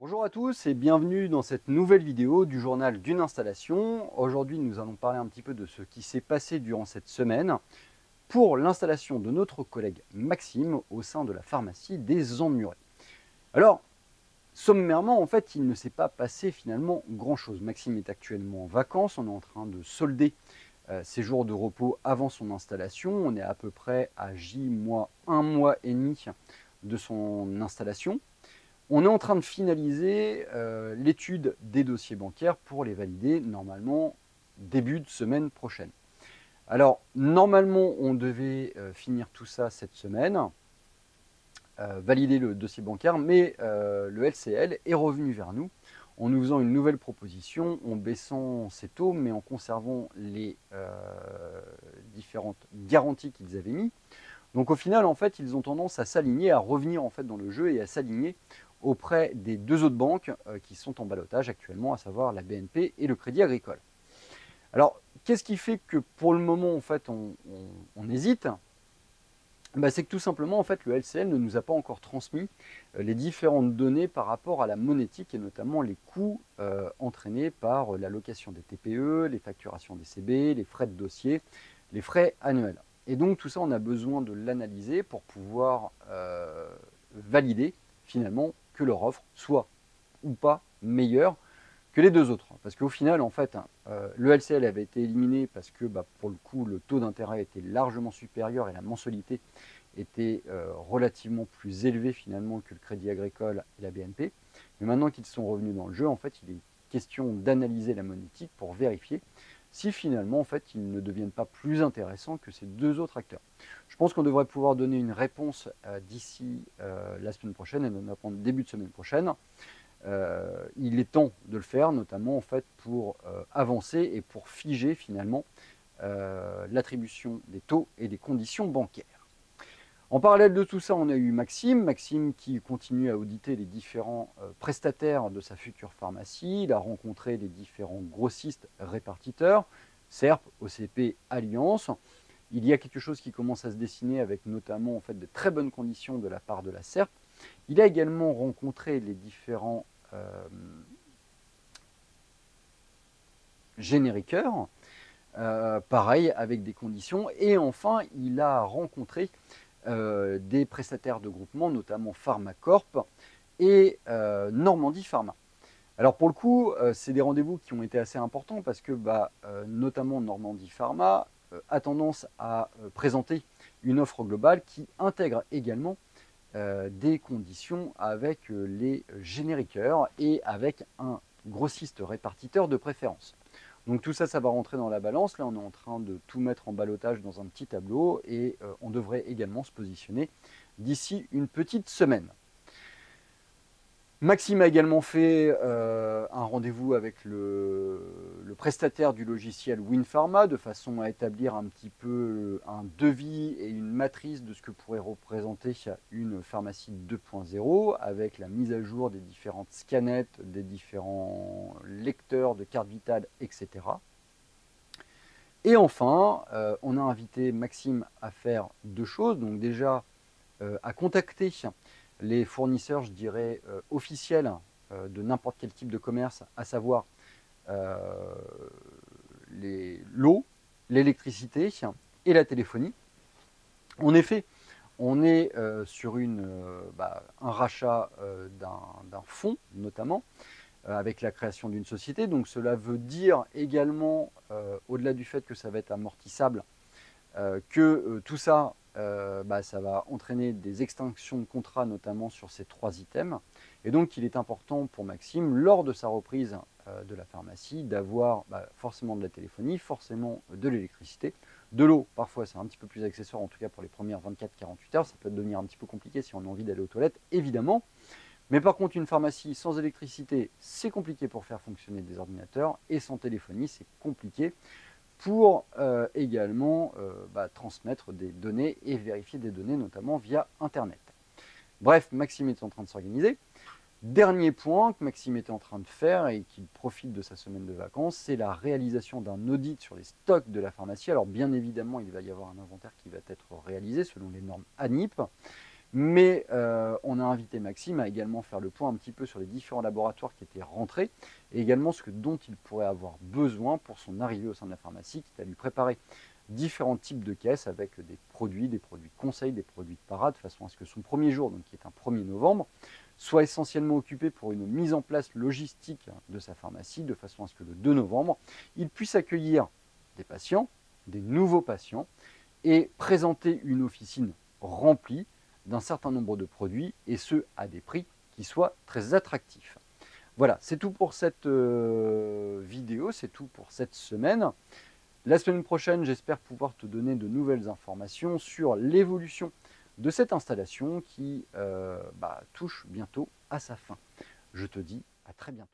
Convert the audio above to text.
Bonjour à tous et bienvenue dans cette nouvelle vidéo du journal d'une installation. Aujourd'hui, nous allons parler un petit peu de ce qui s'est passé durant cette semaine pour l'installation de notre collègue Maxime au sein de la pharmacie des Emmurés. Alors, sommairement, en fait, il ne s'est pas passé finalement grand-chose. Maxime est actuellement en vacances, on est en train de solder ses jours de repos avant son installation. On est à peu près à un mois et demi de son installation. On est en train de finaliser l'étude des dossiers bancaires pour les valider normalement début de semaine prochaine. Alors, normalement, on devait finir tout ça cette semaine, valider le dossier bancaire, mais le LCL est revenu vers nous en nous faisant une nouvelle proposition, en baissant ses taux, mais en conservant les différentes garanties qu'ils avaient mis. Donc au final, en fait, ils ont tendance à s'aligner, à revenir en fait dans le jeu et à s'aligner auprès des deux autres banques qui sont en ballottage actuellement, à savoir la BNP et le Crédit Agricole. Alors, qu'est-ce qui fait que pour le moment, en fait, on hésite? C'est que tout simplement, en fait, le LCL ne nous a pas encore transmis les différentes données par rapport à la monétique et notamment les coûts entraînés par la location des TPE, les facturations des CB, les frais de dossier, les frais annuels. Et donc tout ça, on a besoin de l'analyser pour pouvoir valider finalement que leur offre soit ou pas meilleure que les deux autres. Parce qu'au final, en fait, le LCL avait été éliminé parce que pour le coup, le taux d'intérêt était largement supérieur et la mensualité était relativement plus élevée finalement que le Crédit Agricole et la BNP. Mais maintenant qu'ils sont revenus dans le jeu, en fait, il est question d'analyser la monétique pour vérifier si finalement, en fait, ils ne deviennent pas plus intéressants que ces deux autres acteurs. Je pense qu'on devrait pouvoir donner une réponse d'ici la semaine prochaine et notamment début de semaine prochaine. Il est temps de le faire, notamment en fait pour avancer et pour figer finalement l'attribution des taux et des conditions bancaires. En parallèle de tout ça, on a eu Maxime qui continue à auditer les différents prestataires de sa future pharmacie. Il a rencontré les différents grossistes répartiteurs, SERP, OCP, Alliance. Il y a quelque chose qui commence à se dessiner avec notamment en fait de très bonnes conditions de la part de la SERP. Il a également rencontré les différents génériqueurs, pareil avec des conditions. Et enfin, il a rencontré des prestataires de groupement, notamment Pharmacorp et Normandie Pharma. Alors pour le coup, c'est des rendez-vous qui ont été assez importants parce que notamment Normandie Pharma a tendance à présenter une offre globale qui intègre également des conditions avec les génériqueurs et avec un grossiste répartiteur de préférence. Donc tout ça, ça va rentrer dans la balance. Là, on est en train de tout mettre en ballottage dans un petit tableau et on devrait également se positionner d'ici une petite semaine. Maxime a également fait un rendez-vous avec le prestataire du logiciel WinPharma de façon à établir un petit peu un devis et une matrice de ce que pourrait représenter une pharmacie 2.0 avec la mise à jour des différentes scanettes, des différents lecteurs de carte vitale, etc. Et enfin, on a invité Maxime à faire deux choses. Donc déjà, à contacter les fournisseurs, je dirais, officiels de n'importe quel type de commerce, à savoir l'eau, l'électricité et la téléphonie. En effet, on est sur un rachat d'un fonds, notamment, avec la création d'une société. Donc cela veut dire également, au-delà du fait que ça va être amortissable, que tout ça, ça va entraîner des extinctions de contrats, notamment sur ces trois items. Et donc, il est important pour Maxime, lors de sa reprise de la pharmacie, d'avoir forcément de la téléphonie, forcément de l'électricité, de l'eau. Parfois, c'est un petit peu plus accessoire, en tout cas pour les premières 24-48 heures. Ça peut devenir un petit peu compliqué si on a envie d'aller aux toilettes, évidemment. Mais par contre, une pharmacie sans électricité, c'est compliqué pour faire fonctionner des ordinateurs. Et sans téléphonie, c'est compliqué pour également transmettre des données et vérifier des données, notamment via Internet. Bref, Maxime est en train de s'organiser. Dernier point que Maxime était en train de faire et qu'il profite de sa semaine de vacances, c'est la réalisation d'un audit sur les stocks de la pharmacie. Alors bien évidemment, il va y avoir un inventaire qui va être réalisé selon les normes ANIP, Mais on a invité Maxime à également faire le point un petit peu sur les différents laboratoires qui étaient rentrés et également dont il pourrait avoir besoin pour son arrivée au sein de la pharmacie, quitte à lui préparer différents types de caisses avec des produits conseils, des produits de parade, de façon à ce que son premier jour, donc qui est un 1er novembre, soit essentiellement occupé pour une mise en place logistique de sa pharmacie, de façon à ce que le 2 novembre, il puisse accueillir des patients, des nouveaux patients, et présenter une officine remplie d'un certain nombre de produits, et ce, à des prix qui soient très attractifs. Voilà, c'est tout pour cette vidéo, c'est tout pour cette semaine. La semaine prochaine, j'espère pouvoir te donner de nouvelles informations sur l'évolution de cette installation qui touche bientôt à sa fin. Je te dis à très bientôt.